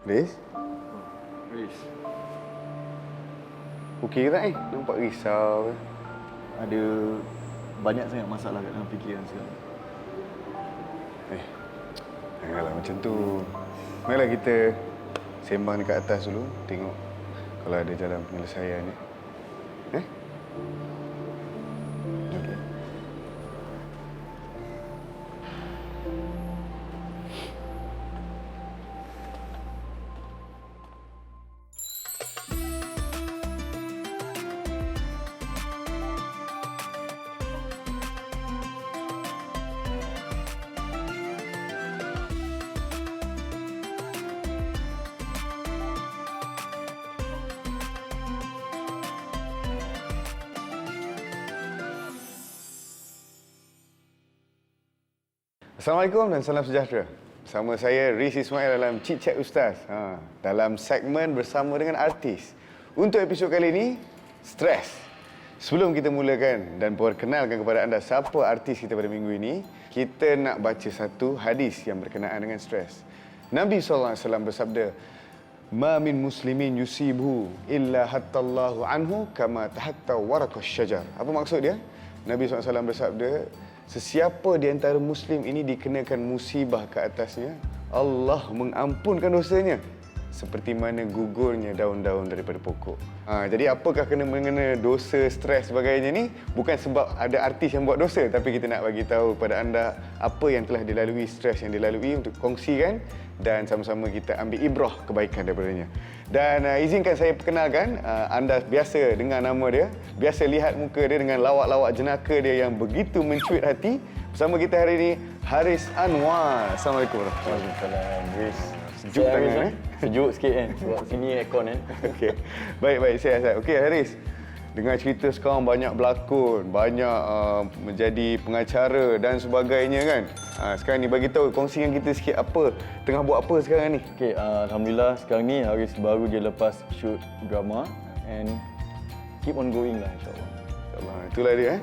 Riz? Riz, Okey ke tak ni? Nampak risau ke? ada banyak sangat masalah kat dalam fikiran sekarang. Janganlah macam tu. Marilah kita sembang dekat atas dulu. Tengok kalau ada jalan penyelesaian ni. Okey. Assalamualaikum dan salam sejahtera. Bersama saya Riz Ismail dalam Chit Chat Ustaz. Dalam segmen bersama dengan artis. Untuk episod kali ini, stres. Sebelum kita mulakan dan perkenalkan kepada anda siapa artis kita pada minggu ini, kita nak baca satu hadis yang berkenaan dengan stres. Nabi SAW bersabda, "Ma min muslimin yusibuhu illa hattallahu anhu kama tahatta waraqas syajar." Apa maksud dia? Nabi SAW bersabda, sesiapa di antara Muslim ini dikenakan musibah ke atasnya, Allah mengampunkan dosanya seperti mana gugurnya daun-daun daripada pokok. Jadi apakah kena mengena dosa, stres sebagainya ni? Bukan sebab ada artis yang buat dosa, tapi kita nak bagi tahu kepada anda apa yang telah dilalui, stres yang dilalui untuk kongsikan dan sama-sama kita ambil ibrah kebaikan daripadanya. Dan izinkan saya perkenalkan, anda biasa dengar nama dia, biasa lihat muka dia dengan lawak-lawak jenaka dia yang begitu mencuit hati. Bersama kita hari ini, Haris Anwar. Assalamualaikum warahmatullahi Waalaikumsalam, Riz. Sejuk tangan, Sejuk sikit kan, sebab sini aircon kan. Okey. Baik, sihat. Okey, Haris. Dengar cerita sekarang banyak berlakon, banyak menjadi pengacara dan sebagainya kan. Sekarang ni bagi tahu, kongsikan kita sikit apa, tengah buat apa sekarang ni? Okey, alhamdulillah sekarang ni Haris baru je lepas shoot drama and keep on going lah insya-Allah. InsyaAllah, itulah dia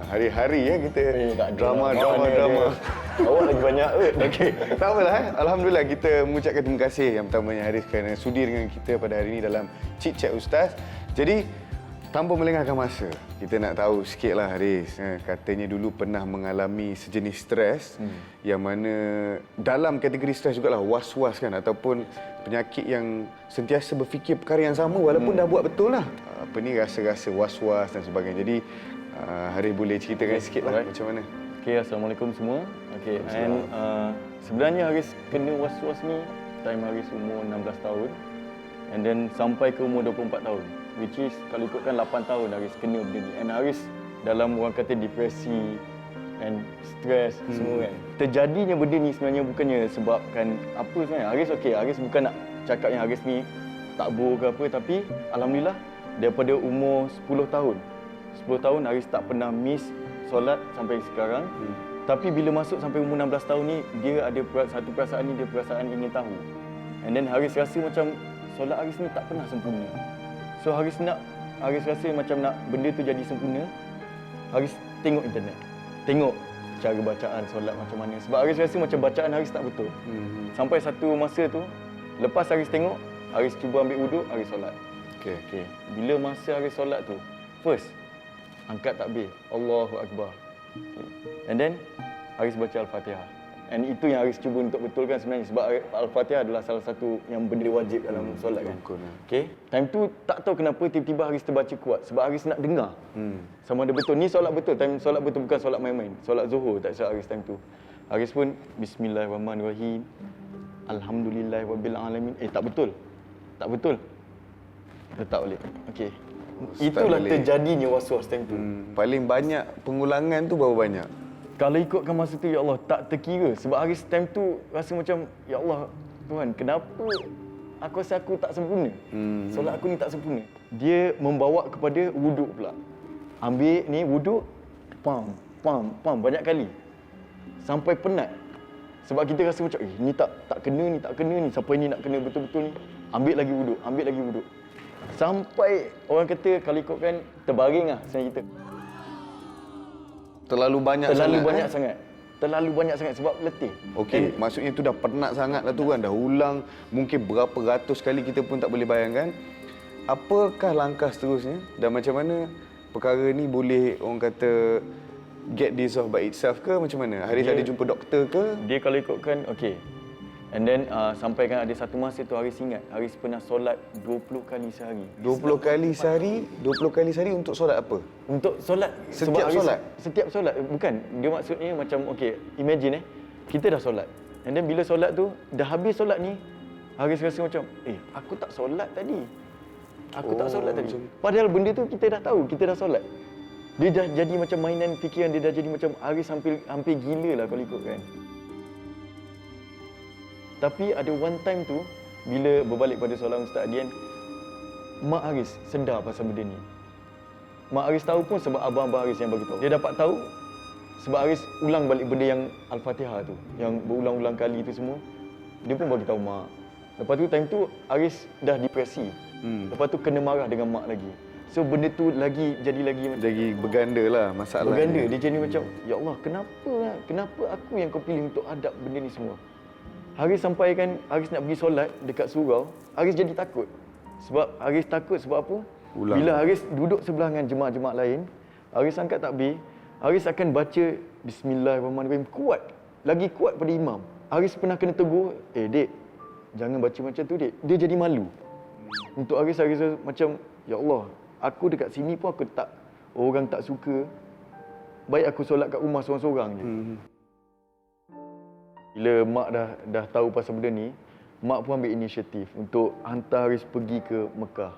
hari-hari kita tak ada drama. Awak lagi banyak kot. Okey, tak apalah Alhamdulillah kita mengucapkan terima kasih yang pertamanya Haris kerana sudi dengan kita pada hari ini dalam Chit Chat Ustaz. Jadi tanpa melengahkan masa, kita nak tahu sikitlah Haris. Katanya dulu pernah mengalami sejenis stres yang mana dalam kategori stres jugalah was-was kan, ataupun penyakit yang sentiasa berfikir perkara yang sama walaupun dah buat betul lah. Apa ni, rasa-rasa was-was dan sebagainya. Jadi Haris boleh ceritakan sikitlah macam mana? Okey, assalamualaikum semua. Okey, and sebenarnya Haris kena was-was ni time Haris umur 16 tahun and then sampai ke umur 24 tahun. Which is kalau ikutkan 8 tahun Haris kena benda ni. And Haris dalam orang kata depresi and stress semua kan. Terjadinya benda ni sebenarnya bukannya sebabkan apa sebenarnya. Haris bukan nak cakap yang Haris ni takbur ke apa, tapi alhamdulillah daripada umur 10 tahun Haris tak pernah miss solat sampai sekarang. Tapi bila masuk sampai umur 16 tahun ni, dia ada satu perasaan ni, dia perasaan ingin tahu. And then Haris rasa macam solat Haris ni tak pernah sempurna. So Haris rasa macam nak benda tu jadi sempurna. Haris tengok internet, tengok cara bacaan solat macam mana. Sebab Haris rasa macam bacaan Haris tak betul. Sampai satu masa tu, lepas Haris tengok, Haris cuba ambil wuduk, Haris solat. Okey. Bila masa Haris solat tu, first angkat takbir, Allahu Akbar. Okay. And then Haris baca Al-Fatihah. And itu yang Haris cuba untuk betulkan sebenarnya, sebab Al-Fatihah adalah salah satu yang benda wajib dalam solat kan. Okey. Time tu tak tahu kenapa tiba-tiba Haris terbaca kuat, sebab Haris nak dengar. Sama ada betul ni solat betul, time solat betul, bukan solat main-main. Solat Zuhur tak silap Haris time tu. Haris pun Bismillahirrahmanirrahim. Alhamdulillahirabbil alamin. Tak betul. Letak balik. Okey. Itulah terjadinya was-was time tu. Paling banyak pengulangan tu berapa banyak? Kalau ikutkan masa tu, ya Allah, tak terkira. Sebab Haris time tu rasa macam, ya Allah, Tuhan, kenapa aku rasa aku tak sempurna? Solat aku ni tak sempurna. Dia membawa kepada wuduk pula. Ambil ni wuduk, pam, banyak kali. Sampai penat. Sebab kita rasa macam, ni tak kena ni. Sampai ni nak kena betul-betul ni. Ambil lagi wuduk. Sampai orang kata kalau ikutkan terbaring lah sebenarnya kita. Terlalu banyak sangat. terlalu banyak sangat sebab letih. Okey, maksudnya tu dah penat sangat lah tu kan. Dah ulang mungkin berapa ratus kali kita pun tak boleh bayangkan. Apakah langkah seterusnya dan macam mana perkara ni boleh orang kata get this off by itself ke macam mana? Haris ada jumpa doktor ke? Dia kalau ikutkan, okey. And then sampai kan ada satu masa tu Haris ingat, Haris pernah solat 20 kali sehari. 20 kali sehari? 20 kali sehari untuk solat apa? Untuk solat. Setiap sebab Haris, solat? Setiap solat. Bukan. Dia maksudnya macam, okey, imagine kita dah solat. And then bila solat tu, dah habis solat ni, Haris rasa macam, aku tak solat tadi. Aku tak solat tadi. Padahal benda tu kita dah tahu, kita dah solat. Dia dah jadi macam mainan fikiran, dia dah jadi macam Haris hampir gila lah kalau ikutkan. Tapi ada one time tu, bila berbalik pada soalan Ustaz Adian, Mak Haris sedar pasal benda ni. Mak Haris tahu pun sebab abang-abang Haris yang bagi tahu. Dia dapat tahu sebab Haris ulang balik benda yang Al-Fatihah tu, yang berulang-ulang kali tu semua. Dia pun bagi tahu mak. Lepas tu time tu Haris dah depresi. Lepas tu kena marah dengan mak lagi. So benda tu jadi lagi berganda lah masalah. Berganda. Dia jadi macam, ya Allah, kenapa aku yang kau pilih untuk hadap benda ni semua? Haris sampaikan Haris nak pergi solat dekat surau, Haris jadi takut. Sebab Haris takut sebab apa? Bila Haris duduk sebelah dengan jemaah-jemaah lain, Haris angkat takbir, Haris akan baca Bismillahirrahmanirrahim kuat, lagi kuat pada imam. Haris pernah kena tegur, dek, jangan baca macam tu dek. Dia jadi malu. Untuk Haris macam, ya Allah, aku dekat sini pun orang tak suka. Baik aku solat kat rumah seorang-seorang je. Bila mak dah tahu pasal benda ni, mak pun ambil inisiatif untuk hantar Haris pergi ke Mekah.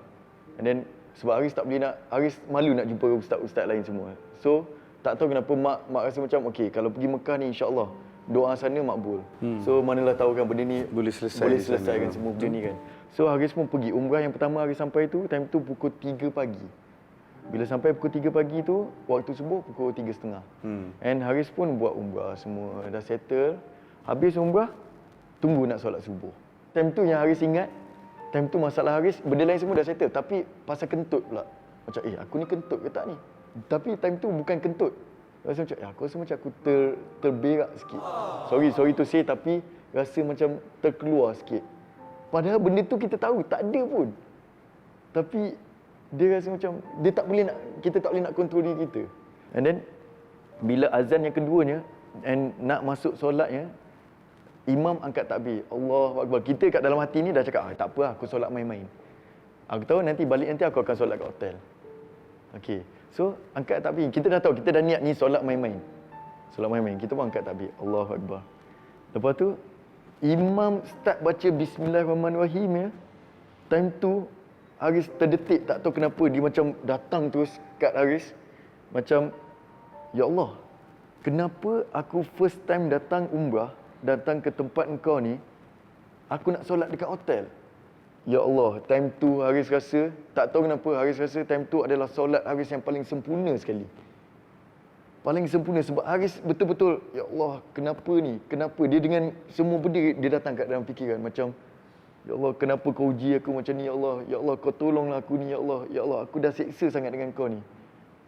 And then sebab Haris tak boleh Haris malu nak jumpa ustaz-ustaz lain semua. So tak tahu kenapa mak rasa macam, okey, kalau pergi Mekah ni insya-Allah doa sana makbul. So manalah tahu kan benda ni boleh selesaikan semua benda ni kan. So Haris pun pergi umrah yang pertama Haris sampai tu, time tu pukul 3 pagi. Bila sampai pukul 3 pagi tu, waktu subuh pukul 3.30. And Haris pun buat umrah semua, dah settle. Habis umrah, tunggu nak solat subuh. Time tu yang Haris ingat, time tu masalah Haris, benda lain semua dah settle. Tapi pasal kentut pula. Macam, aku ni kentut ke tak ni? Tapi time tu bukan kentut. Rasa macam, aku rasa macam aku terberak sikit. Sorry to say, tapi rasa macam terkeluar sikit. Padahal benda tu kita tahu, tak ada pun. Tapi dia rasa macam, kita tak boleh nak kontrol diri kita. And then, bila azan yang keduanya, and nak masuk solatnya, imam angkat takbir, Allahu Akbar. Kita kat dalam hati ni dah cakap, tak apa, aku solat main-main. Aku tahu nanti aku akan solat kat hotel. Okey. So, angkat takbir. Kita dah tahu, kita dah niat ni solat main-main. Solat main-main. Kita pun angkat takbir, Allahu Akbar. Lepas tu, imam start baca Bismillahirrahmanirrahim ya. Time tu, Haris terdetik, tak tahu kenapa. Dia macam datang terus kat Haris. Macam, ya Allah, kenapa aku first time datang umrah, datang ke tempat engkau ni, aku nak solat dekat hotel. Ya Allah, time tu Haris rasa, tak tahu kenapa Haris rasa time tu adalah solat Haris yang paling sempurna sekali. Paling sempurna sebab Haris betul-betul, ya Allah, kenapa ni? Kenapa? Dia dengan semua benda dia datang kat dalam fikiran. Macam, ya Allah, kenapa kau uji aku macam ni? Ya Allah, kau tolonglah aku ni. Ya Allah, aku dah seksa sangat dengan kau ni.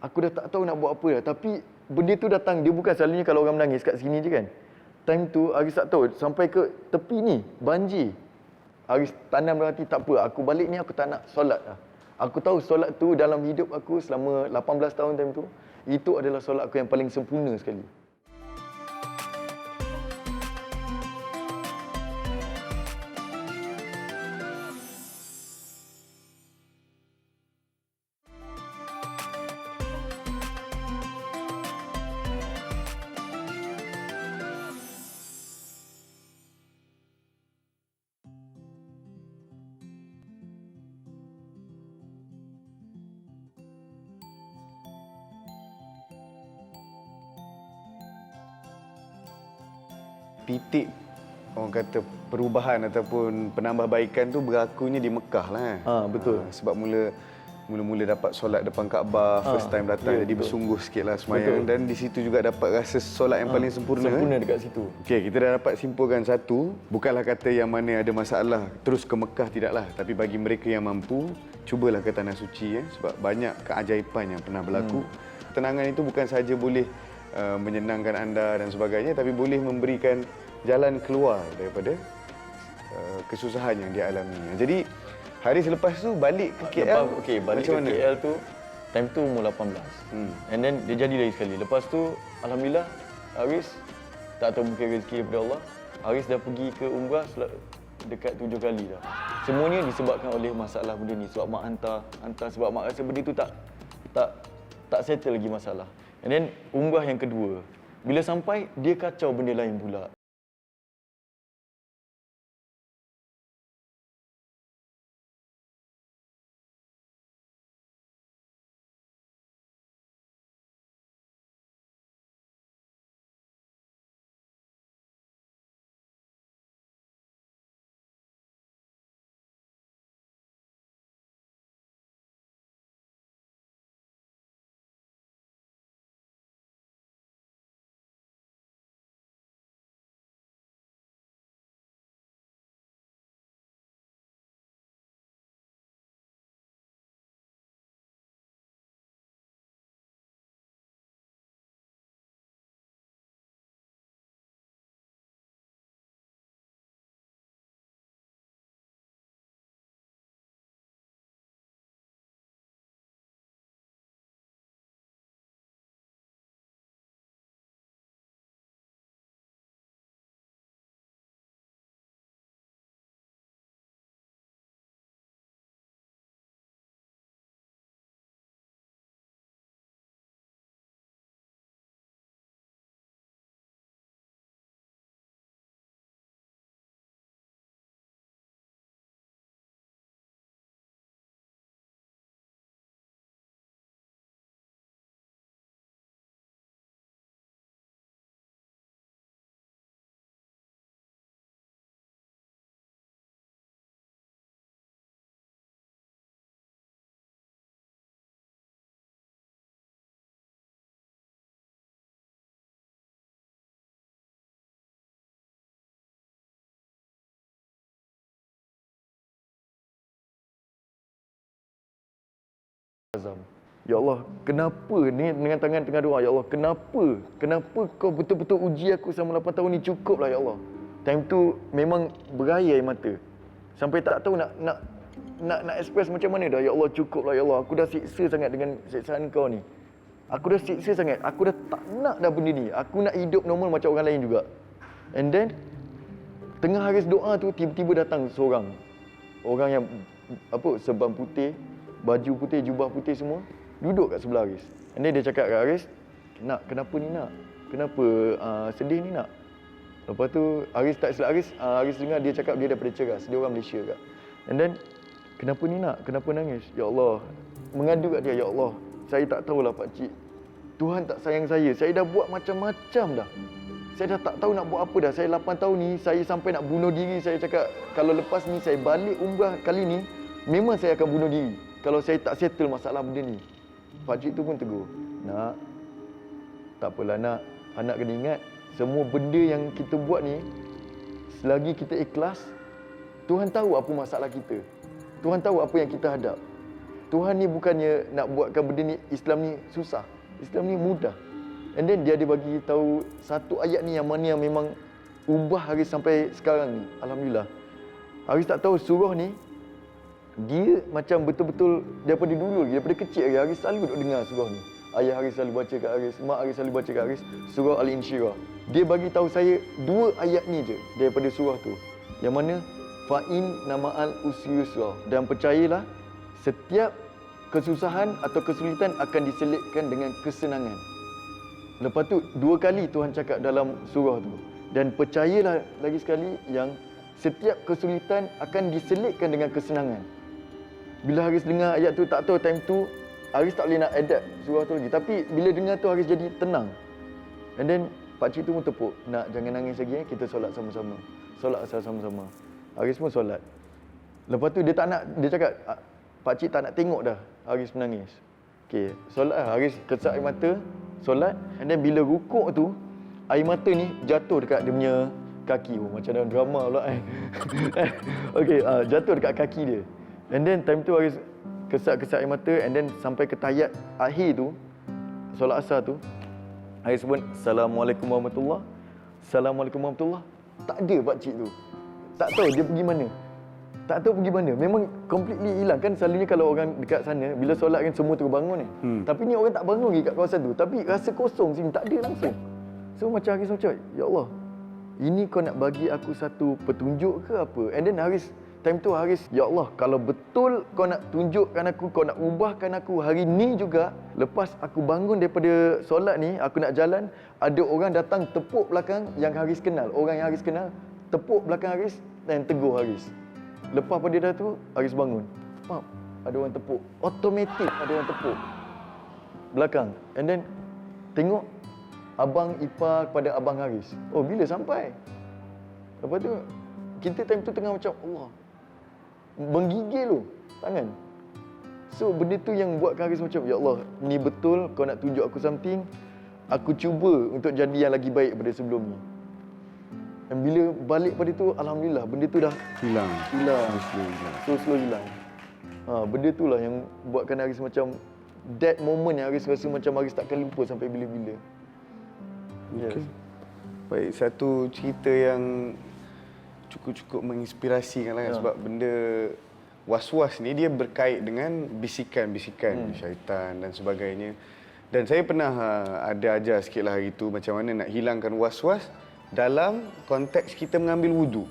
Aku dah tak tahu nak buat apa dah. Tapi benda tu datang, dia bukan selalunya kalau orang menangis kat sini je kan. Time tu Haris tak tahu, sampai ke tepi ni, banjir. Haris tanam dalam hati, tak apa, aku balik ni aku tak nak solat dah. Aku tahu solat tu dalam hidup aku selama 18 tahun time tu, itu adalah solat aku yang paling sempurna sekali. Titik orang kata perubahan ataupun penambahbaikan tu berlakunya di Mekah lah. Betul. Sebab mula-mula dapat solat depan Kaabah, first time datang, jadi bersungguh sikitlah semayang. Dan di situ juga dapat rasa solat yang paling sempurna. Sempurna dekat situ. Okey, kita dah dapat simpulkan satu, bukanlah kata yang mana ada masalah terus ke Mekah, tidaklah. Tapi bagi mereka yang mampu, cubalah ke Tanah Suci sebab banyak keajaiban yang pernah berlaku. Ketenangan itu bukan saja boleh menyenangkan anda dan sebagainya, tapi boleh memberikan jalan keluar daripada kesusahan yang dia alami. Jadi hari selepas tu balik ke KL. Balik macam ke mana? KL tu, time tu umur 18. And then dia jadi lagi sekali. Lepas tu, alhamdulillah, Haris tak tahu mungkin rezeki daripada Allah. Haris dah pergi ke umrah dekat 7 kali dah. Semuanya disebabkan oleh masalah benda ni. Sebab mak hantar sebab mak rasa benda tu tak settle lagi masalah. And then umrah yang kedua, bila sampai dia kacau benda lain pula. Azam. Ya Allah, kenapa ni dengan tangan tengah doa, ya Allah, kenapa kau betul-betul uji aku selama 8 tahun ni, cukuplah ya Allah. Time tu memang berair air mata. Sampai tak tahu nak express macam mana dah. Ya Allah, cukuplah ya Allah. Aku dah siksa sangat dengan siksaan kau ni. Aku dah siksa sangat. Aku dah tak nak dah benda ni. Aku nak hidup normal macam orang lain juga. And then tengah Haris doa tu, tiba-tiba datang seorang. Orang yang serban putih, baju putih, jubah putih semua, duduk kat sebelah Haris. And then dia cakap kat Haris, "Nak, kenapa ni nak? Kenapa sedih ni nak?" Lepas tu Haris tak silap Haris dengar dia cakap dia daripada Ceras, dia orang Malaysia kat. And then, "Kenapa ni nak? Kenapa nangis?" Ya Allah, mengadu kat dia, "Ya Allah, saya tak tahulah pakcik. Tuhan tak sayang saya. Saya dah buat macam-macam dah. Saya dah tak tahu nak buat apa dah. Saya 8 tahun ni, saya sampai nak bunuh diri. Saya cakap, kalau lepas ni saya balik umrah kali ni, memang saya akan bunuh diri. Kalau saya tak settle masalah benda ni." Pakcik tu pun tegur, "Nak, tak apalah nak. Anak kena ingat, semua benda yang kita buat ni, selagi kita ikhlas, Tuhan tahu apa masalah kita. Tuhan tahu apa yang kita hadap. Tuhan ni bukannya nak buatkan benda ni, Islam ni susah. Islam ni mudah." And then dia ada bagi tahu satu ayat ni yang mana yang memang ubah Haris sampai sekarang ni. Alhamdulillah. Haris tak tahu surah ni, dia macam betul-betul daripada dulu lagi, daripada kecil lagi, Haris selalu duk dengar surah ni. Ayah Haris selalu baca kat Haris, mak Haris selalu baca kat Haris, surah Al-Insyirah. Dia bagi tahu saya 2 ayat ni je daripada surah tu. Yang mana fa'in nama'al usri yusra, dan percayalah setiap kesusahan atau kesulitan akan diselitkan dengan kesenangan. Lepas tu 2 kali Tuhan cakap dalam surah tu. Dan percayalah lagi sekali yang setiap kesulitan akan diselitkan dengan kesenangan. Bila Haris dengar ayat tu, tak tahu time tu Haris tak boleh nak adapt surah tu lagi. Tapi bila dengar tu Haris jadi tenang. And then pakcik tu pun tepuk, "Nak, jangan nangis lagi, kita solat sama-sama. Solat asar sama-sama." Haris pun solat. Lepas tu dia tak nak, dia cakap, "Pakcik tak nak tengok dah Haris menangis." Okey, solat lah. Haris kesat air mata, solat. And then bila rukuk tu, air mata ni jatuh dekat dia punya kaki. Oh, macam dalam drama pula Okey, jatuh dekat kaki dia. And then time tu Haris kesat air mata, and then sampai ke tahiyat akhir tu, solat asar tu, Hari sebut Assalamualaikum warahmatullahi. Assalamualaikum warahmatullahi. Tak ada pakcik tu. Tak tahu dia pergi mana. Tak tahu pergi mana. Memang completely hilang. Kan selalunya kalau orang dekat sana, bila solat kan semua terus bangun ni. Tapi ni orang tak bangun lagi kat kawasan tu. Tapi rasa kosong sini. Tak ada langsung. So macam Haris macam, ya Allah, ini kau nak bagi aku satu petunjuk ke apa? And then Haris, time tu Haris, ya Allah, kalau betul kau nak tunjukkan aku, kau nak ubahkan aku hari ni juga, lepas aku bangun daripada solat ni, aku nak jalan, ada orang datang tepuk belakang yang Haris kenal. Orang yang Haris kenal, tepuk belakang Haris dan tegur Haris. Lepas pada dah tu, Haris bangun. Pap, ada orang tepuk. Automatik ada orang tepuk belakang. And then tengok abang ipar kepada abang Haris. Oh, bila sampai? Lepas tu, kita time tu tengah macam, Allah, menggigil tu tangan. So, benda tu yang buat Haris macam, ya Allah, ni betul kau nak tunjuk aku something. Aku cuba untuk jadi yang lagi baik daripada sebelum ni. Dan bila balik pada tu, Alhamdulillah, benda tu dah Hilang. Slow hilang. Benda tu lah yang buatkan Haris macam, that moment yang Haris rasa macam Haris takkan lupa sampai bila-bila. Yes. Baik, satu cerita yang cukup-cukup menginspirasi kan, sebab benda was-was ni dia berkait dengan bisikan-bisikan syaitan dan sebagainya. Dan saya pernah ada ajar sikitlah hari tu macam mana nak hilangkan was-was dalam konteks kita mengambil wuduk.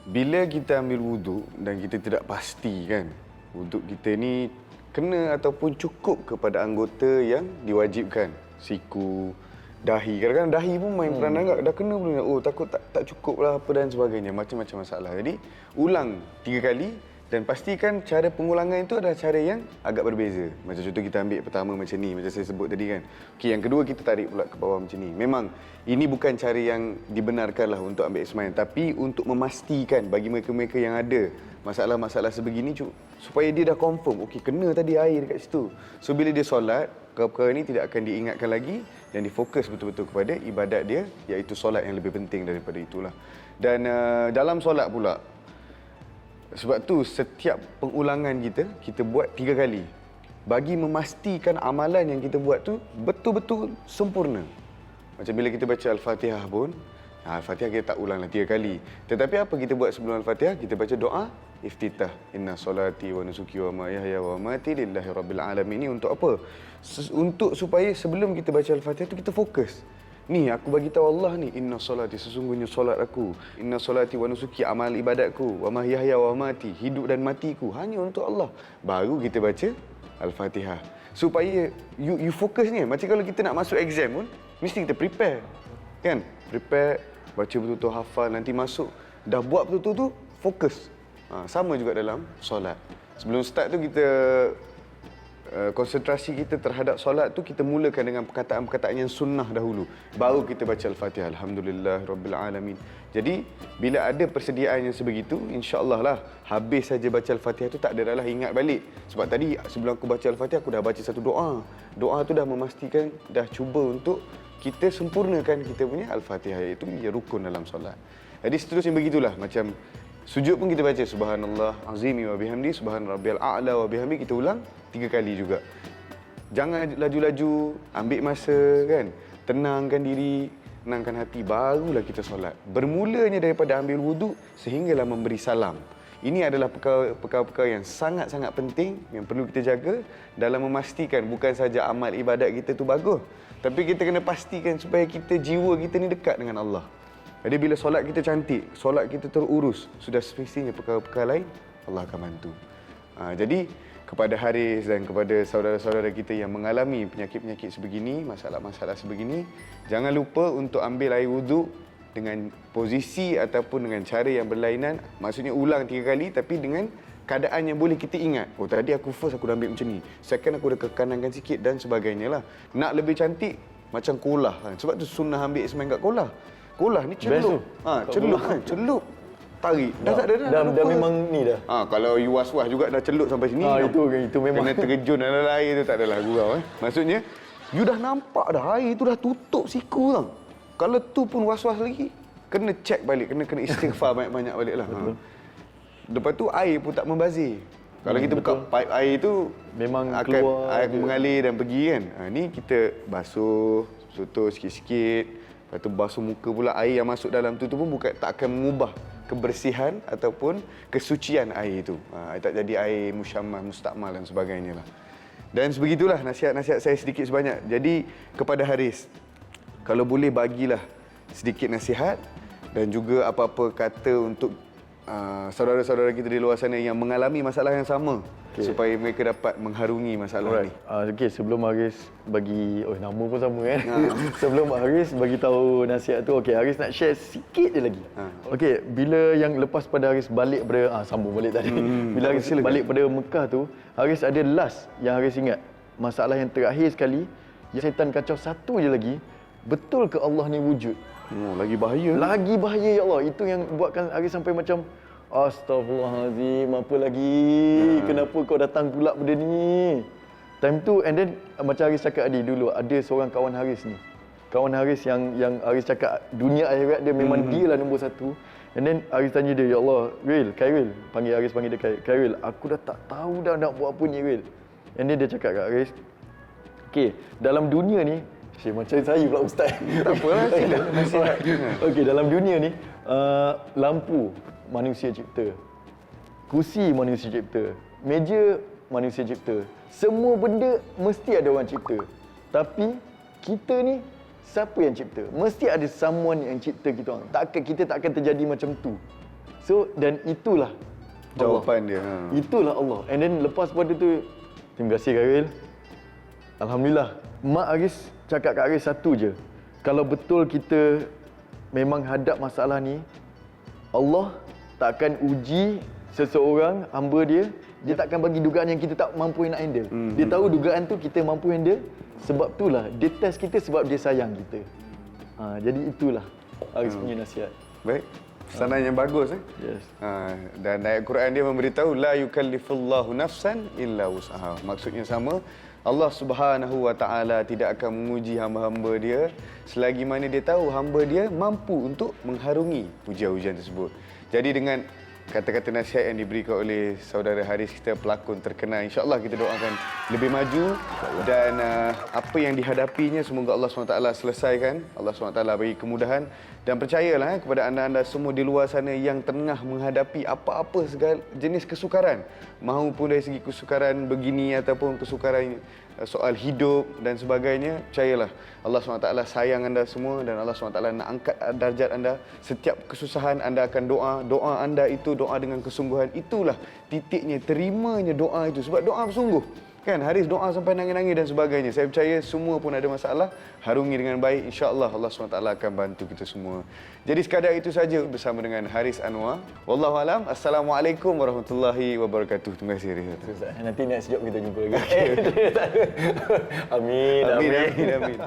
Bila kita ambil wuduk dan kita tidak pasti kan wuduk kita ni kena ataupun cukup kepada anggota yang diwajibkan, siku, dahi. Kadang-kadang dahi pun main peranan agak dah kena belum. Oh, takut tak cukup lah apa dan sebagainya. Macam-macam masalah. Jadi, ulang 3 kali dan pastikan cara pengulangan itu adalah cara yang agak berbeza. Macam contoh kita ambil pertama macam ni, macam saya sebut tadi kan. Okey, yang kedua kita tarik pula ke bawah macam ni. Memang ini bukan cara yang dibenarkan lah untuk ambil ismail, tapi untuk memastikan bagi mereka-mereka yang ada masalah-masalah sebegini supaya dia dah confirm, okey kena tadi air dekat situ. So bila dia solat, perkara ini tidak akan diingatkan lagi dan difokus betul-betul kepada ibadat dia, iaitu solat yang lebih penting daripada itulah. Dan dalam solat pula, sebab tu setiap pengulangan kita buat 3 kali bagi memastikan amalan yang kita buat tu betul-betul sempurna. Macam bila kita baca Al-Fatihah pun, Al-Fatihah kita tak ulang lah 3 kali. Tetapi apa kita buat sebelum Al-Fatihah? Kita baca doa iftitah. Inna solati wa nusuki wa mahyaya wa mamati lillahi rabbil alamin. Ini untuk apa? Untuk supaya sebelum kita baca Al-Fatihah tu kita fokus. Ni aku bagi tahu Allah ni, inna solati, sesungguhnya solat aku, inna solati wa nusuki, amal ibadatku, wa mahyaya wa mamati, hidup dan matiku hanya untuk Allah. Baru kita baca Al-Fatihah. Supaya you fokus ni. Macam kalau kita nak masuk exam pun, mesti kita prepare. Kan? Prepare, baca betul-betul, hafal, nanti masuk dah buat betul-betul tu, fokus. Sama juga dalam solat. Sebelum start tu kita konsentrasi kita terhadap solat tu kita mulakan dengan perkataan-perkataan yang sunnah dahulu. Baru kita baca Al-Fatihah. Alhamdulillah Rabbil Alamin. Jadi bila ada persediaan yang sebegitu, insya-Allah lah habis saja baca Al-Fatihah tu tak ada dah ingat balik. Sebab tadi sebelum aku baca Al-Fatihah aku dah baca satu doa. Doa tu dah memastikan, dah cuba untuk kita sempurnakan kita punya Al-Fatihah, iaitu ia rukun dalam solat. Jadi seterusnya begitulah, macam sujud pun kita baca subhanallah azimi wa bihamdi, subhan rabbiyal a'la wa bihamdi, kita ulang 3 kali juga. Jangan laju-laju, ambil masa kan, tenangkan diri, tenangkan hati, barulah kita solat. Bermulanya daripada ambil wuduk sehinggalah memberi salam. Ini adalah perkara-perkara yang sangat-sangat penting yang perlu kita jaga dalam memastikan bukan saja amal ibadat kita tu bagus, tapi kita kena pastikan supaya jiwa kita ni dekat dengan Allah. Jadi bila solat kita cantik, solat kita terurus, sudah semestinya perkara-perkara lain Allah akan bantu. Jadi kepada Haris dan kepada saudara-saudara kita yang mengalami penyakit-penyakit sebegini, masalah-masalah sebegini, jangan lupa untuk ambil air wuduk dengan posisi ataupun dengan cara yang berlainan. Maksudnya ulang 3 kali tapi dengan keadaan yang boleh kita ingat. Oh tadi aku first aku dah ambil macam ni, second aku dah kekanankan sikit dan sebagainya lah. Nak lebih cantik macam kolah kan. Sebab tu sunnah ambil ismail kat kolah. Kolah ni celup. Celup. Tarik. Dah memang ni dah. Kalau you was-was juga dah celup sampai sini. Itu memang kena terjun dalam air tu tak adalah gurau. Maksudnya you dah nampak dah air tu dah tutup siku tau. Kalau tu pun was-was lagi, kena check balik, kena istighfar banyak-banyak baliklah. Lepas tu air pun tak membazir. Kalau kita buka pipe air tu memang akan keluar air mengalir dan pergi kan. Ni kita basuh Soto sikit-sikit, lepas tu basuh muka pula, air yang masuk dalam tu pun bukan tak akan mengubah kebersihan ataupun kesucian air itu. Tak jadi air musyammah, mustakmal dan sebagainya lah. Dan sebegitulah nasihat-nasihat saya sedikit sebanyak. Jadi kepada Haris, kalau boleh bagilah sedikit nasihat dan juga apa-apa kata untuk saudara-saudara kita di luar sana yang mengalami masalah yang sama, supaya mereka dapat mengharungi masalah ni. Okey, sebelum Haris bagi nama pun sama kan. Sebelum Haris bagi tahu nasihat tu, okey, Haris nak share sikit je lagi. Okey, bila yang lepas pada Haris balik pada sambung balik tadi. Bila Haris balik pada Mekah tu, Haris ada last yang Haris ingat. Masalah yang terakhir sekali, yang syaitan kacau satu je lagi. Betul ke Allah ni wujud? Lagi bahaya. Lagi bahaya ya Allah. Itu yang buatkan Haris sampai macam Astaghfirullahalazim, apa lagi? Kenapa kau datang pula benda ni? Time tu, and then macam Haris cakap tadi dulu, ada seorang kawan Haris ni. Kawan Haris yang Haris cakap dunia akhirat dia memang dia lah nombor satu. And then Haris tanya dia, ya Allah, Khairil, panggil dia Khairil, aku dah tak tahu dah nak buat apa ni Khairil. And then dia cakap kat Haris, okey, dalam dunia ni, macam saya pula ustaz. Tak apalah, sila nasihat. Okey, dalam dunia ni, lampu manusia cipta, kursi manusia cipta, meja manusia cipta. Semua benda mesti ada orang cipta. Tapi kita ni siapa yang cipta? Mesti ada someone yang cipta kita orang. Kita tak akan terjadi macam tu. So, dan itulah Jawapan dia. Itulah Allah. And then lepas pada tu, terima kasih Khairil. Alhamdulillah. Mak Haris cakap kat Haris satu je. Kalau betul kita memang hadap masalah ni, Allah tak akan uji seseorang, hamba dia tak akan bagi dugaan yang kita tak mampu nak handle. Dia tahu dugaan tu kita mampu handle, sebab itulah dia test kita sebab dia sayang kita. Jadi itulah Haris punya nasihat. Baik. Pesanan yang bagus. Yes. Dan ayat Quran dia memberitahu la yukallifullahu nafsan illa wus'aha. Maksudnya sama, Allah Subhanahu wa taala tidak akan menguji hamba-hamba dia selagi mana dia tahu hamba dia mampu untuk mengharungi ujian-ujian tersebut. Jadi dengan kata-kata nasihat yang diberikan oleh saudara Haris, kita pelakon terkenal, insya-Allah kita doakan lebih maju dan apa yang dihadapinya semoga Allah SWT selesaikan, Allah SWT bagi kemudahan. Dan percayalah kepada anda-anda semua di luar sana yang tengah menghadapi apa-apa segala jenis kesukaran, mahupun dari segi kesukaran begini ataupun kesukaran soal hidup dan sebagainya, percayalah Allah SWT sayang anda semua dan Allah SWT nak angkat darjat anda. Setiap kesusahan anda akan doa anda itu doa dengan kesungguhan, itulah titiknya terimanya doa itu, sebab doa bersungguh. Kan, Haris doa sampai nangis-nangis dan sebagainya. Saya percaya semua pun ada masalah, harungi dengan baik. InsyaAllah Allah SWT akan bantu kita semua. Jadi sekadar itu saja bersama dengan Haris Anwar. Wallahualam. Assalamualaikum warahmatullahi wabarakatuh. Terima kasih Haris. Nanti next job kita jumpa lagi. Amin. Amin.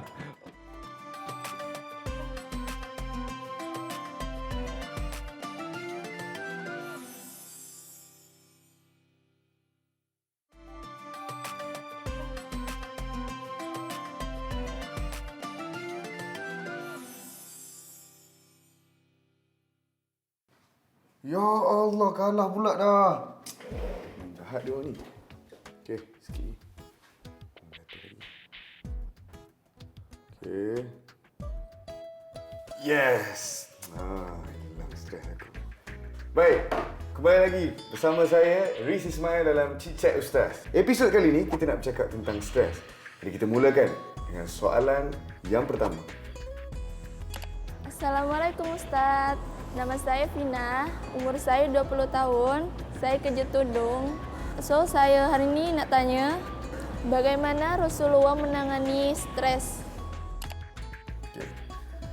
Ya Allah, kalah pula dah. Jahat dia orang ni. Okey, sikit ni. Okey. Yes. Hilang stres aku. Baik, kembali lagi bersama saya Riz Ismail dalam Chit Chat Ustaz. Episod kali ni kita nak bercakap tentang stres. Jadi kita mulakan dengan soalan yang pertama. Assalamualaikum Ustaz. Nama saya Fina, umur saya 20 tahun, saya kerja tudung. So, saya hari ini nak tanya, bagaimana Rasulullah menangani stres? Okay.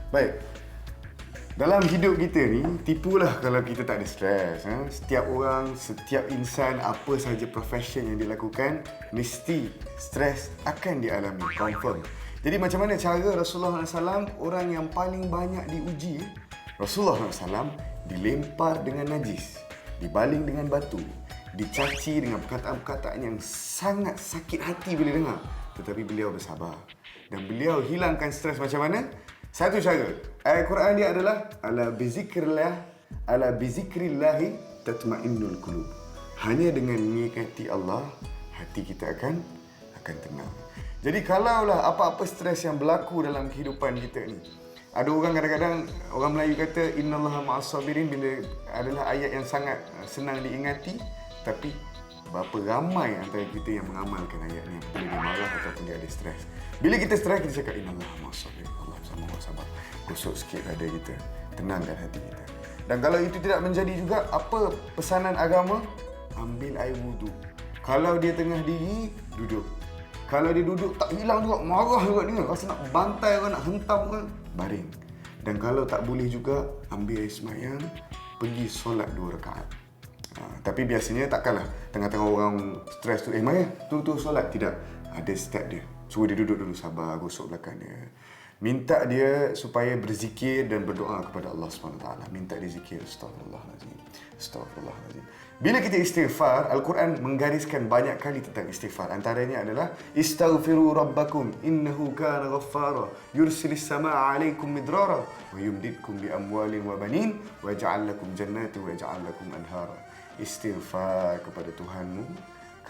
Baik, dalam hidup kita ni, tipulah kalau kita tak ada stres. Setiap orang, setiap insan, apa sahaja profession yang dilakukan, mesti stres akan dialami, confirm. Jadi macam mana cara Rasulullah SAW, orang yang paling banyak diuji, Rasulullah SAW dilempar dengan najis, dibaling dengan batu, dicaci dengan perkataan-perkataan yang sangat sakit hati bila dengar. Tetapi beliau bersabar. Dan beliau hilangkan stres macam mana? Satu cara. Ayat Quran dia adalah ala bizikrillahi tatma'innul qulub. Hanya dengan mengingati Allah, hati kita akan akan tenang. Jadi kalaulah apa-apa stres yang berlaku dalam kehidupan kita ni, ada orang kadang-kadang, orang Melayu kata innallaha ma'as sabirin, bila adalah ayat yang sangat senang diingati, tapi berapa ramai antara kita yang mengamalkan ayat ni bila dia marah ataupun dia ada stres. Bila kita stres, kita cakap innallaha ma'as sabirin, Allah bersama orang sabar. Gosok sikit dada kita, tenangkan hati kita. Dan kalau itu tidak menjadi juga, apa pesanan agama? Ambil air wudu. Kalau dia tengah diri, duduk. Kalau dia duduk tak hilang juga, marah juga dia, rasa nak bantai orang, nak hentam orang, baring. Dan kalau tak boleh juga, ambil air semayang, pergi solat 2 rakaat. Tapi biasanya takkanlah tengah-tengah orang stres tu, Maya, tu solat. Tidak, ada step dia. Suruh dia duduk dulu, sabar, gosok belakang dia. Minta dia supaya berzikir dan berdoa kepada Allah SWT. Minta dia zikir, Astaghfirullahaladzim, Astaghfirullahaladzim. Bila kita istighfar, Al-Quran menggariskan banyak kali tentang istighfar. Antaranya adalah Istaghfiru rabbakum innahu kana ghaffara yursilis samaa alaikum midrara wa yumdidkum bi amwalin wa banin wa yaj'al lakum jannati wa yaj'al lakum anhara. Istighfar kepada Tuhanmu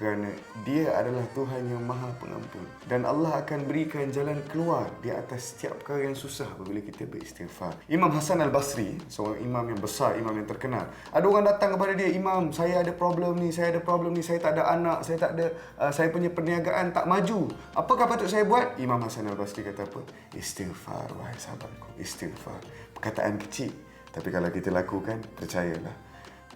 kerana Dia adalah Tuhan yang Maha Pengampun, dan Allah akan berikan jalan keluar di atas setiap perkara yang susah apabila kita beristighfar. Imam Hasan Al-Basri, seorang imam yang besar, imam yang terkenal. Ada orang datang kepada dia, Imam, saya ada problem ni, saya tak ada anak, saya punya perniagaan tak maju. Apakah patut saya buat? Imam Hasan Al-Basri kata apa? Istighfar, wahai sahabatku, istighfar. Perkataan kecil, tapi kalau kita lakukan, percayalah,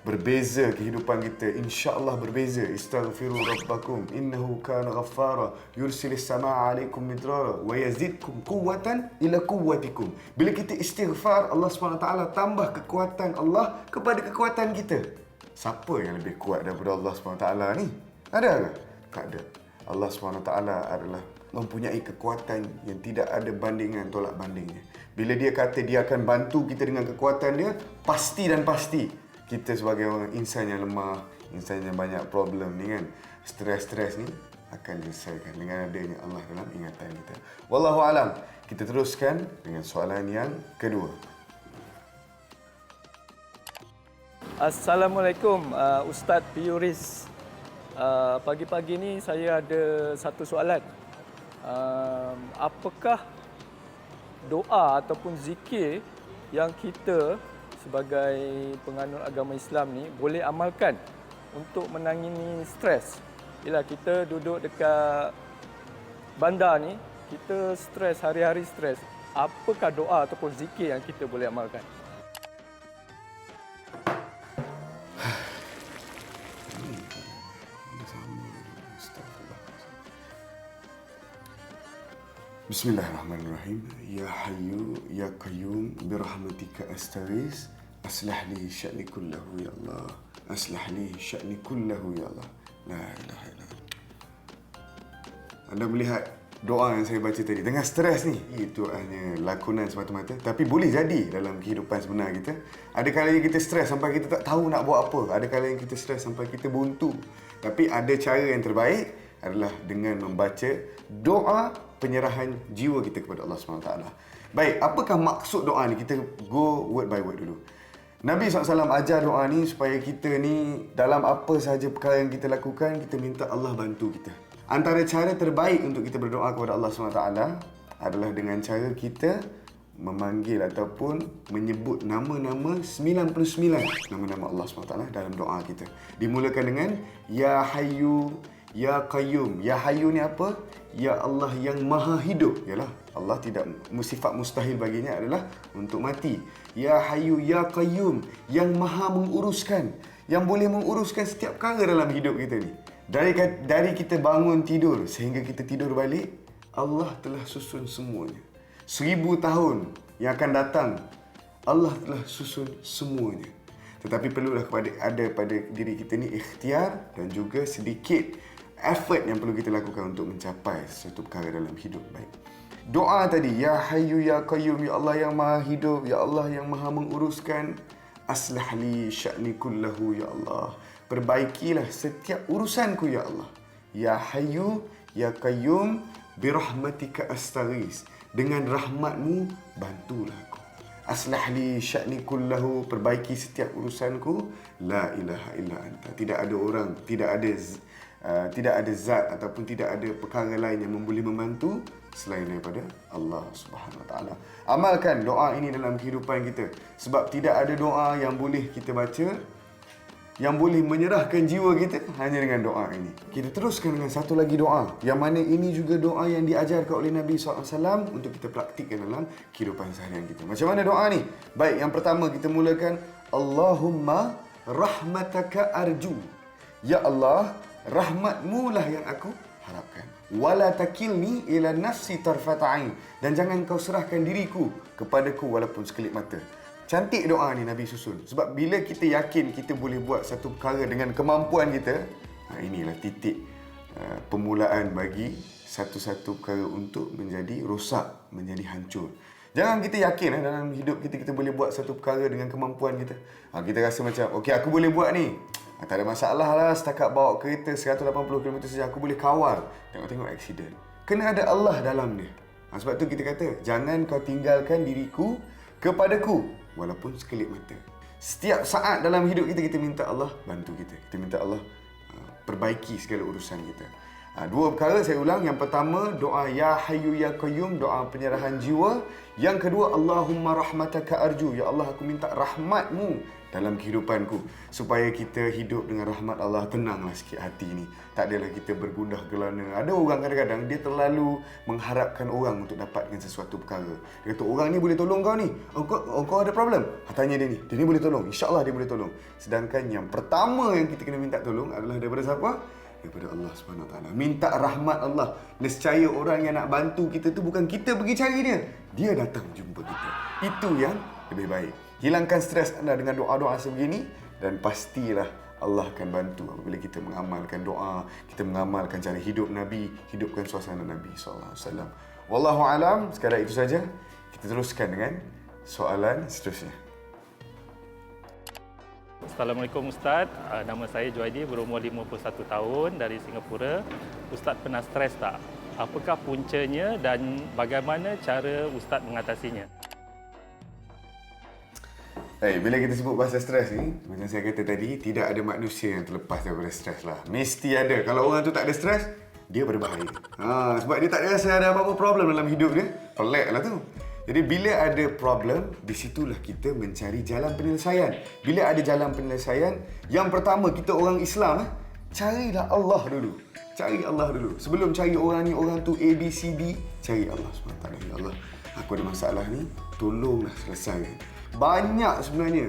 berbeza kehidupan kita, insya-Allah berbeza. Istaghfiru rabbakum innahu kana ghaffara yursilis samaa alaikum midrara wa yazidkum quwwatan ila quwwatikum. Bila kita istighfar, Allah SWT tambah kekuatan Allah kepada kekuatan kita. Siapa yang lebih kuat daripada Allah SWT ni? Ada ke? Tak ada. Allah SWT adalah mempunyai kekuatan yang tidak ada bandingan, tolak bandingnya. Bila Dia kata Dia akan bantu kita dengan kekuatan Dia, pasti dan pasti kita sebagai orang insan yang lemah, insan yang banyak problem ni kan, stres-stres ni akan diselesaikan dengan adanya Allah dalam ingatan kita. Wallahu alam. Kita teruskan dengan soalan yang kedua. Assalamualaikum Ustaz Piyuris. Pagi-pagi ni saya ada satu soalan. Apakah doa ataupun zikir yang kita sebagai penganut agama Islam ni boleh amalkan untuk menangani stres? Bila kita duduk dekat bandar ni, kita stres, hari-hari stres. Apakah doa ataupun zikir yang kita boleh amalkan? Bismillahirrahmanirrahim. Ya Hayyu Ya Qayyum birahmatika astaghis, aslih li sya'ni kullahu ya Allah, aslih li sya'ni kullahu ya Allah, la ilaha illallah. Anda melihat doa yang saya baca tadi, tengah stres ni, itu hanya lakonan semata-mata, tapi boleh jadi dalam kehidupan sebenar kita. Ada kalanya kita stres sampai kita tak tahu nak buat apa, ada kalanya kita stres sampai kita buntu. Tapi ada cara yang terbaik adalah dengan membaca doa penyerahan jiwa kita kepada Allah SWT. Baik, apakah maksud doa ni? Kita go word by word dulu. Nabi SAW ajar doa ni supaya kita ni dalam apa sahaja perkara yang kita lakukan, kita minta Allah bantu kita. Antara cara terbaik untuk kita berdoa kepada Allah SWT adalah dengan cara kita memanggil ataupun menyebut nama-nama 99 nama-nama Allah SWT dalam doa kita. Dimulakan dengan Ya Hayyu Ya Qayyum. Ya Hayyu ni apa? Ya Allah yang Maha Hidup. Yalah, Allah tidak, sifat mustahil baginya adalah untuk mati. Ya Hayyu Ya Qayyum, yang Maha menguruskan, yang boleh menguruskan setiap perkara dalam hidup kita ni. Dari kita bangun tidur sehingga kita tidur balik, Allah telah susun semuanya. 1000 tahun yang akan datang, Allah telah susun semuanya. Tetapi perlulah ada pada diri kita ni ikhtiar dan juga sedikit effort yang perlu kita lakukan untuk mencapai sesuatu perkara dalam hidup. Baik. Doa tadi, Ya Hayyu Ya Qayyum, Ya Allah yang Maha Hidup, Ya Allah yang Maha menguruskan, aslih li sya'ni kullahu ya Allah. Perbaikilah setiap urusanku ya Allah. Ya Hayyu Ya Qayyum birahmatika astaghis. Dengan rahmatmu bantulah aku. Aslih li sya'ni kullahu, perbaiki setiap urusanku. La ilaha illa anta. Tidak ada orang, tidak ada tidak ada zat ataupun tidak ada perkara lain yang boleh membantu selain daripada Allah Subhanahu Wa Taala. Amalkan doa ini dalam kehidupan kita, sebab tidak ada doa yang boleh kita baca yang boleh menyerahkan jiwa kita hanya dengan doa ini. Kita teruskan dengan satu lagi doa, yang mana ini juga doa yang diajarkan oleh Nabi SAW untuk kita praktikkan dalam kehidupan seharian kita. Macam mana doa ni? Baik, yang pertama kita mulakan, Allahumma rahmataka arju. Ya Allah, rahmatmu lah yang aku harapkan. Wala takilni ila nafsi tarfata'ain. Dan jangan kau serahkan diriku kepadaku walaupun sekelip mata. Cantik doa ni Nabi susun. Sebab bila kita yakin kita boleh buat satu perkara dengan kemampuan kita, inilah titik permulaan bagi satu-satu perkara untuk menjadi rosak, menjadi hancur. Jangan kita yakin dalam hidup kita boleh buat satu perkara dengan kemampuan kita. Kita rasa macam, okey aku boleh buat ni. Tak ada masalah lah, setakat bawa kereta 180 km saja aku boleh kawal. Tengok-tengok aksiden. Kena ada Allah dalam dia. Sebab tu kita kata, jangan kau tinggalkan diriku kepadaku walaupun sekelip mata. Setiap saat dalam hidup kita minta Allah bantu kita. Kita minta Allah perbaiki segala urusan kita. Dua perkara saya ulang. Yang pertama, doa Ya Hayyu Ya Qayyum, doa penyerahan jiwa. Yang kedua, Allahumma rahmataka arju. Ya Allah, aku minta rahmatmu dalam kehidupanku, supaya kita hidup dengan rahmat Allah. Tenanglah sikit hati ni. Tak adalah kita bergundah gelana. Ada orang kadang-kadang dia terlalu mengharapkan orang untuk dapatkan sesuatu perkara. Dia kata, orang ni boleh tolong kau ni. Kau ada problem? Tanya dia ni. Dia ni boleh tolong. InsyaAllah dia boleh tolong. Sedangkan yang pertama yang kita kena minta tolong adalah daripada siapa? Daripada Allah Subhanahu Wa Taala. Minta rahmat Allah. Nescaya orang yang nak bantu kita tu bukan kita pergi cari dia. Dia datang jumpa kita. Itu yang lebih baik. Hilangkan stres anda dengan doa-doa sebegini, dan pastilah Allah akan bantu apabila kita mengamalkan doa, kita mengamalkan cara hidup Nabi, hidupkan suasana Nabi SAW. Wallahu alam, sekadar itu saja. Kita teruskan dengan soalan seterusnya. Assalamualaikum Ustaz, nama saya Juaidi, berumur 51 tahun dari Singapura. Ustaz pernah stres tak? Apakah puncanya dan bagaimana cara Ustaz mengatasinya? Bila kita sebut pasal stres ni, macam saya kata tadi, tidak ada manusia yang terlepas daripada stres lah. Mesti ada. Kalau orang tu tak ada stres, dia berbahaya. Sebab dia tak rasa ada apa-apa problem dalam hidup dia. Pelik lah tu. Jadi bila ada problem, di situlah kita mencari jalan penyelesaian. Bila ada jalan penyelesaian, yang pertama kita orang Islam, carilah Allah dulu. Cari Allah dulu. Sebelum cari orang ni, orang tu A, B, C, D, cari Allah SWT. Ya Allah, aku ada masalah ni, tolonglah selesaikan. Banyak sebenarnya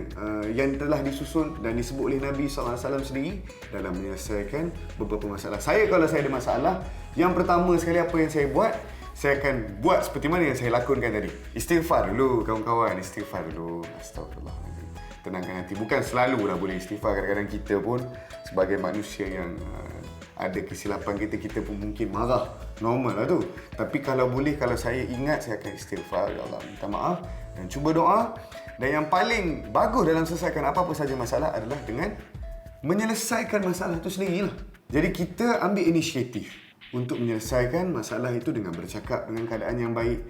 yang telah disusun dan disebut oleh Nabi SAW sendiri dalam menyelesaikan beberapa masalah. Kalau saya ada masalah, yang pertama sekali apa yang saya buat, saya akan buat seperti mana yang saya lakonkan tadi. Istighfar dulu kawan-kawan, istighfar dulu. Astagfirullahaladzim. Tenangkan hati. Bukan selalulah boleh istighfar. Kadang-kadang kita pun sebagai manusia yang ada kesilapan kita pun mungkin marah. Normal lah tu. Tapi kalau boleh, kalau saya ingat, saya akan istighfar. Ya Allah, minta maaf dan cuba doa. Dan yang paling bagus dalam selesaikan apa-apa saja masalah adalah dengan menyelesaikan masalah itu sendirilah. Jadi kita ambil inisiatif untuk menyelesaikan masalah itu dengan bercakap dengan keadaan yang baik,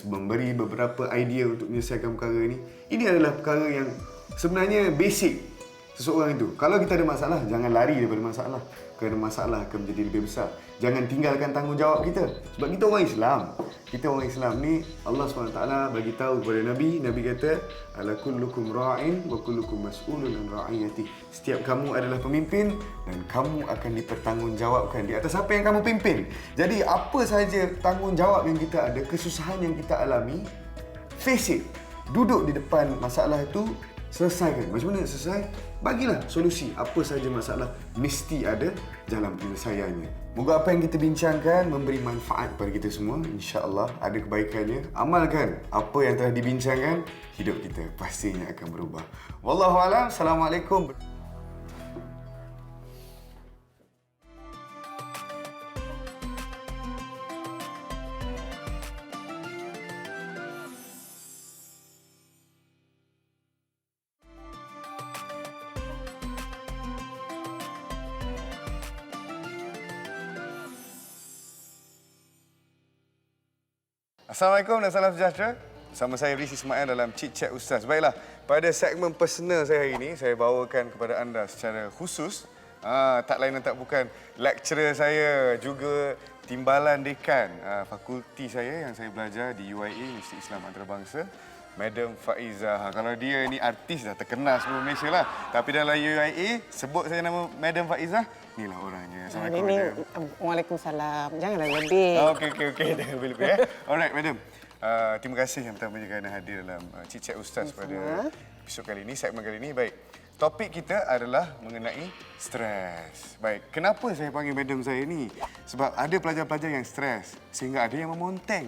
memberi beberapa idea untuk menyelesaikan perkara ini. Ini adalah perkara yang sebenarnya basic seseorang itu. Kalau kita ada masalah, jangan lari daripada masalah. Kerana masalah akan menjadi lebih besar. Jangan tinggalkan tanggungjawab kita. Sebab kita orang Islam. Kita orang Islam ni, Allah SWT bagi tahu kepada Nabi. Nabi kata, ala kullukum ra'in wa kullukum mas'ulun an ra'iyati. Setiap kamu adalah pemimpin dan kamu akan dipertanggungjawabkan di atas apa yang kamu pimpin. Jadi apa sahaja tanggungjawab yang kita ada, kesusahan yang kita alami, face it. Duduk di depan masalah itu, selesaikan. Macam mana selesai? Bagilah solusi. Apa saja masalah, mesti ada jalan penyelesaiannya. Moga apa yang kita bincangkan memberi manfaat kepada kita semua. InsyaAllah ada kebaikannya. Amalkan apa yang telah dibincangkan, hidup kita pastinya akan berubah. Wallahualam. Assalamualaikum. Assalamualaikum dan salam sejahtera. Bersama saya Riz Ismail dalam Chit Chat Ustaz. Baiklah, pada segmen personal saya hari ini, saya bawakan kepada anda secara khusus Tak lain dan tak bukan lecturer saya, juga timbalan dekan fakulti saya yang saya belajar di UIA, Universiti Islam Antarabangsa, Madam Faizah. Kalau dia ni artis dah terkenal seluruh Malaysia lah. Tapi dalam UIA, sebut saya nama Madam Faizah, inilah orangnya. Assalamualaikum, Ini Madam. Waalaikumsalam. Janganlah lebih. Okey. Jangan lebih-lebih. Alright, Madam. Terima kasih yang pertama kerana hadir dalam Chit Chat Ustaz pada episod kali ini, segmen kali ini. Baik, topik kita adalah mengenai stres. Baik, kenapa saya panggil madam saya ni? Sebab ada pelajar-pelajar yang stres sehingga ada yang memonteng.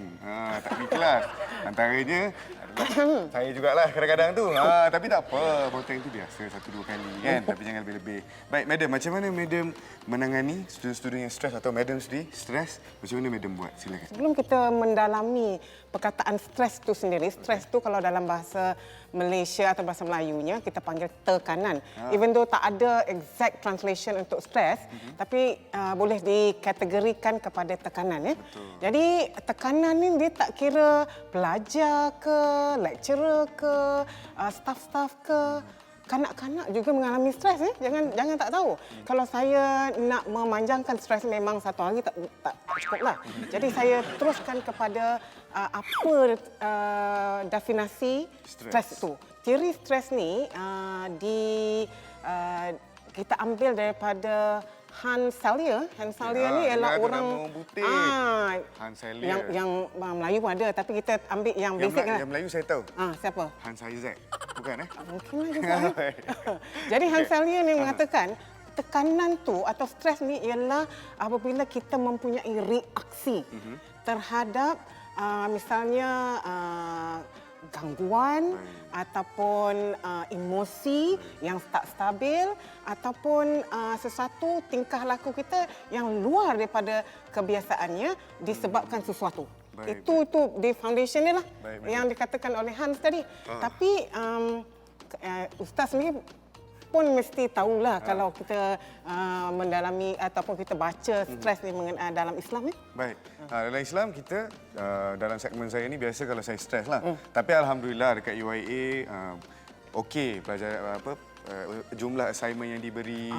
Tak pergi kelas. Antaranya adalah saya jugalah kadang-kadang tu. Tapi tak apa, monteng tu biasa 1-2 kali kan. Tapi jangan lebih-lebih. Baik, madam, macam mana madam menangani student-student yang stres atau madam sendiri stres? Macam mana madam buat? Silakan. Sebelum kita mendalami perkataan stres itu sendiri, stres itu kalau dalam bahasa Malaysia atau bahasa Melayunya kita panggil tekanan. Even though tak ada exact translation untuk stres, tapi boleh dikategorikan kepada tekanan ya. Jadi tekanan ni dia tak kira pelajar ke, lecturer ke, staff-staff ke, kanak-kanak juga mengalami stres ya. Jangan tak tahu. Kalau saya nak memanjangkan stres memang satu hari tak cukuplah. Jadi saya teruskan kepada apa definisi stres itu. Teori stres ni kita ambil daripada Hans Selye. Hans Selye ni ialah orang Hans Selye. yang Melayu pun ada, tapi kita ambil yang basic lah. Yang Melayu saya tahu. Siapa? Hans Isaac. Bukan Mungkinlah juga. Jadi Hans Selye ni mengatakan tekanan tu atau stres ni ialah apabila kita mempunyai reaksi terhadap misalnya gangguan ataupun emosi yang tak stabil ataupun sesuatu tingkah laku kita yang luar daripada kebiasaannya disebabkan sesuatu. Itu di foundation ni lah yang dikatakan oleh Hans tadi. Tapi Ustaz sendiri pun mesti tahulah kalau kita mendalami ataupun kita baca stres ni dalam Islam ni. Baik. Dalam Islam kita dalam segmen saya ni biasa kalau saya stres lah. Tapi alhamdulillah dekat UIA okey pelajar jumlah assignment yang diberi,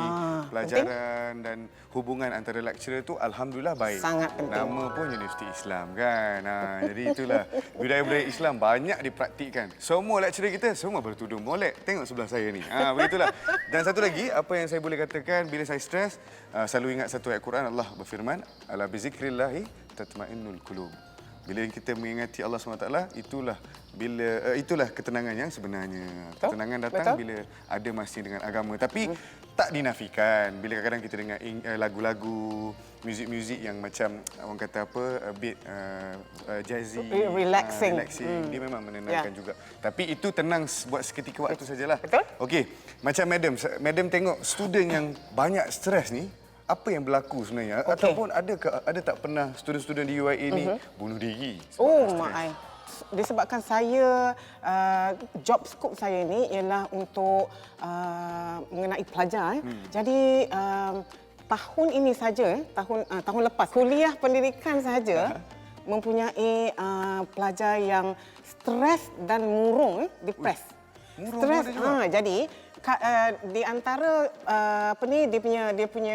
pelajaran dan hubungan antara lecturer tu alhamdulillah baik. Sangat penting. Nama pun Universiti Islam kan. Jadi itulah budaya-budaya Islam banyak dipraktikkan. Semua lecturer kita semua bertudung molek. Tengok sebelah saya ni. Begitulah. Dan satu lagi apa yang saya boleh katakan bila saya stres, selalu ingat satu ayat Quran. Allah berfirman, ala bizikrillahi tatmainnul qulub. Bila kita mengingati Allah SWT, itulah ketenangan yang sebenarnya. Ketenangan datang bila ada masih dengan agama. Tapi tak dinafikan bila kadang-kadang kita dengar lagu-lagu, muzik-muzik yang macam orang kata apa, a bit jazzy, relaxing. Dia memang menenangkan juga. Tapi itu tenang buat seketika waktu sajalah. Betul. Okey, macam madam tengok student yang banyak stres ni, apa yang berlaku sebenarnya? Ataupun ada tak pernah student-student di UIA ni bunuh diri? Disebabkan saya job scope saya ni ialah untuk mengenai pelajar. Jadi tahun ini saja, tahun lepas kuliah pendidikan saja mempunyai pelajar yang stres dan murung, depres. Stres. Jadi di antara dia punya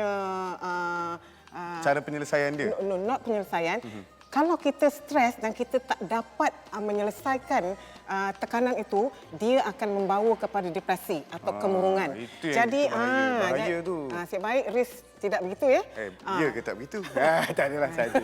cara penyelesaian dia. Not penyelesaian. Kalau kita stres dan kita tak dapat menyelesaikan tekanan itu, dia akan membawa kepada depresi atau kemurungan. Jadi bahaya tu. Nasib baik risk tidak begitu ya. Ya ke tak begitu? Tak adalah saja.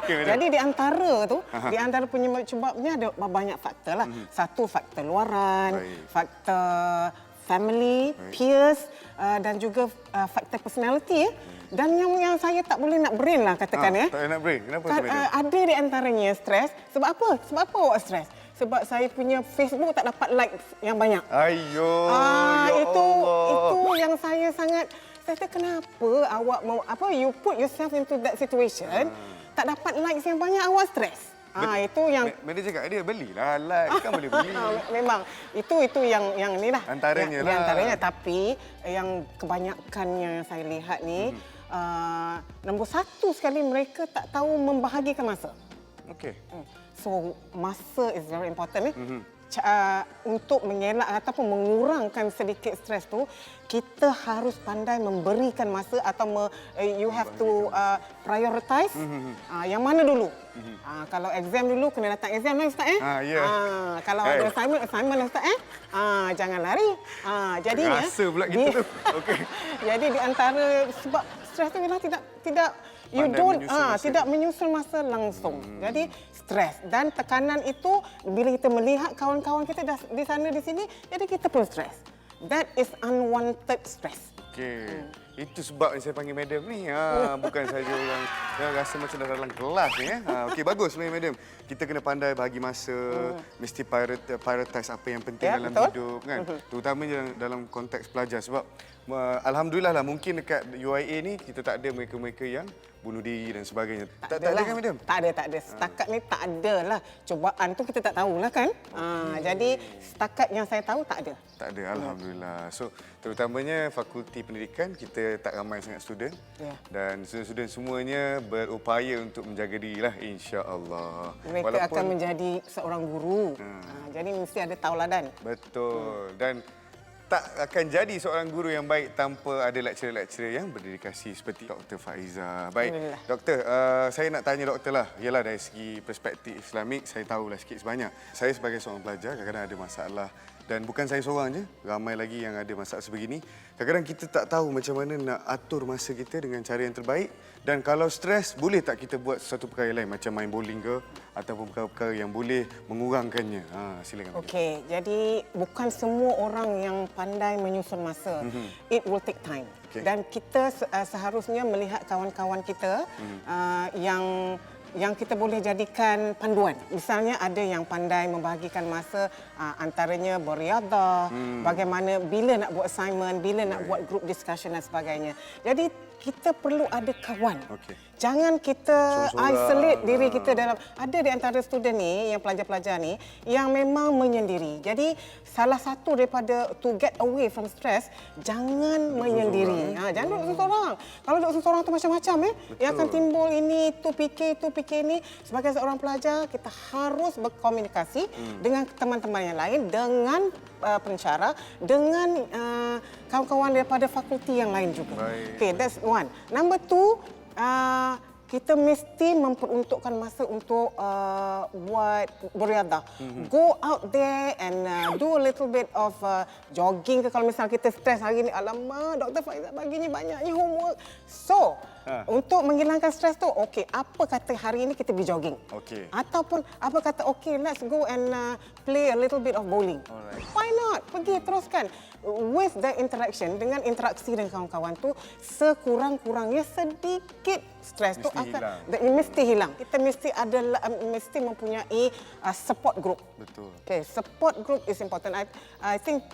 Jadi di antara penyebabnya ada banyak faktor lah. Satu faktor luaran, faktor family, peers dan juga faktor personality ya. Dan yang saya tak boleh nak brain lah katakan ya. Tak boleh nak brain. Kenapa tu? Ada di antaranya stres. Sebab apa? Sebab apa awak stres? Sebab saya punya Facebook tak dapat likes yang banyak. Ayo. Itu yang saya sangat kenapa awak mau you put yourself into that situation, tak dapat likes yang banyak, awak stres. Itu yang manager cakap dia belilah like kan boleh beli. Memang itu yang inilah antaranya lah. Antaranya, tapi yang kebanyakannya yang saya lihat ni nombor satu sekali mereka tak tahu membahagikan masa. Okey. So masa is very important untuk mengelak ataupun mengurangkan sedikit stres tu, kita harus pandai memberikan masa atau you have to prioritize yang mana dulu. Kalau exam dulu kena datang exam lah Ustaz ya. Kalau ada assignment lah Ustaz jangan lari. Jadinya Rasa pula kita tu. Okey. Jadi di antara sebab stres tu ialah tidak you Pandai don't menyusun masa. tidak menyusul masa langsung. Jadi stres dan tekanan itu bila kita melihat kawan-kawan kita dah di sana di sini, jadi kita pun stres. That is unwanted stress. Okey. Itu sebab yang saya panggil madam ni. Bukan saja orang yang rasa macam dah dalam kelas ni. Okey, bagus sebenarnya madam. Kita kena pandai bagi masa, mesti prioritize apa yang penting Ya, dalam betul. hidup kan. Terutamanya dalam konteks pelajar sebab alhamdulillah lah mungkin dekat UIA ni kita tak ada mereka-mereka yang bunuh diri dan sebagainya. Tak ada kan madam? Tak ada. Setakat ni tak ada lah. Cubaan tu kita tak tahulah kan. Jadi setakat yang saya tahu tak ada. Tak ada, alhamdulillah. So, terutamanya fakulti pendidikan kita tak ramai sangat student. Ya. Dan student-student semuanya berupaya untuk menjaga diri lah, insya-Allah. Mereka akan menjadi seorang guru. Jadi mesti ada tauladan. Betul. Dan tak akan jadi seorang guru yang baik tanpa ada lecturer-lecturer yang berdedikasi seperti Dr. Faiza. Baik, Alhamdulillah. doktor, saya nak tanya doktor lah. Yalah dari segi perspektif Islamik, saya tahulah sikit sebanyak. Saya sebagai seorang pelajar kadang-kadang ada masalah. Dan bukan saya seorang je, ramai lagi yang ada masalah sebegini. Kadang-kadang kita tak tahu macam mana nak atur masa kita dengan cara yang terbaik. Dan kalau stres, boleh tak kita buat sesuatu perkara lain macam main bowling ke ataupun perkara-perkara yang boleh mengurangkannya. Silakan. Okey, jadi bukan semua orang yang pandai menyusun masa. It will take time. Okey. Dan kita seharusnya melihat kawan-kawan kita yang kita boleh jadikan panduan. Misalnya ada yang pandai membahagikan masa antaranya beriadah, bagaimana bila nak buat assignment, bila nak buat group discussion dan sebagainya. Jadi kita perlu ada kawan. Okey. Jangan kita Sorang-sorang. isolate diri kita dalam. Ada di antara student ni, yang pelajar-pelajar ni, yang memang menyendiri. Jadi salah satu daripada to get away from stress, jangan menyendiri. Jangan duduk seorang. Kalau duduk seorang tu macam-macam yang akan timbul ini, tu fikir ini. Sebagai seorang pelajar, kita harus berkomunikasi dengan teman-teman yang lain, dengan pensyarah, dengan kawan-kawan daripada fakulti yang lain juga. Baik. Okay, that's one. Number two, kita mesti memperuntukkan masa untuk buat beriadah. Go out there and do a little bit of jogging ke kalau misal kita stres hari ni. Alamak, Dr. Faiza bagi ni banyaknya homework. So, untuk menghilangkan stres tu, okey, apa kata hari ini kita pergi jogging? Okey. Ataupun apa kata, okey, let's go and play a little bit of bowling. Alright. Why not? Pergi teruskan. With the interaction, dengan interaksi dengan kawan-kawan tu, sekurang-kurangnya sedikit stres tu mesti hilang. Kita mesti mempunyai support group. Betul. Okay, support group is important. I think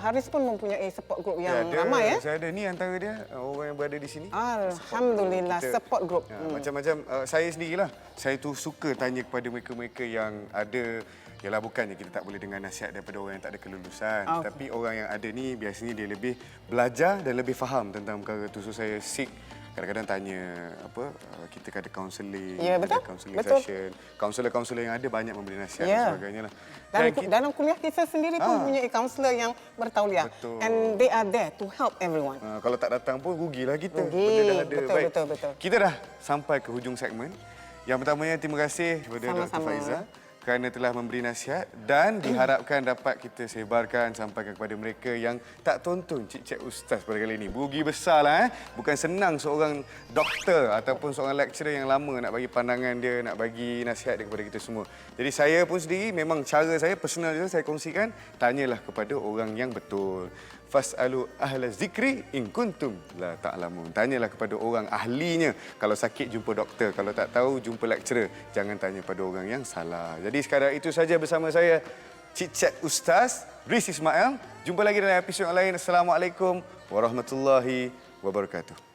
Haris pun mempunyai support group yang ramai. Saya ada ni antara dia orang yang berada di sini. Alhamdulillah, support group. Macam-macam saya sendirilah. Saya tu suka tanya kepada mereka-mereka yang ada. Yalah, bukannya kita tak boleh dengar nasihat daripada orang yang tak ada kelulusan. Tapi orang yang ada ni biasanya dia lebih belajar dan lebih faham tentang perkara tu. So saya seek kadang-kadang tanya kita ada kaunseling, betul. ada counselling Betul. session. Kaunselor-kaunselor yang ada banyak memberi nasihat dan sebagainya lah. Dalam kuliah kita sendiri pun mempunyai kaunselor yang bertauliah. Betul. And they are there to help everyone. Kalau tak datang pun rugilah kita. Rugi. Benda dah ada. Betul, Baik. betul. Kita dah sampai ke hujung segmen. Yang pertamanya terima kasih kepada Dr. Sama-sama. Faiza kerana telah memberi nasihat dan diharapkan dapat kita sebarkan sampai kepada mereka yang tak tonton Cik Cik Ustaz pada kali ini. Rugi besarlah. Bukan senang seorang doktor ataupun seorang lecturer yang lama nak bagi pandangan dia, nak bagi nasihat dia kepada kita semua. Jadi saya pun sendiri memang cara saya personal je saya kongsikan, tanyalah kepada orang yang betul. Fas'alu ahla zikri in kuntum la ta'lamun. Tanyalah kepada orang ahlinya. Kalau sakit jumpa doktor, kalau tak tahu jumpa lecturer. Jangan tanya pada orang yang salah. Jadi sekadar itu saja bersama saya Cik Cik Ustaz Riz Ismail. Jumpa lagi dalam episod yang lain. Assalamualaikum warahmatullahi wabarakatuh.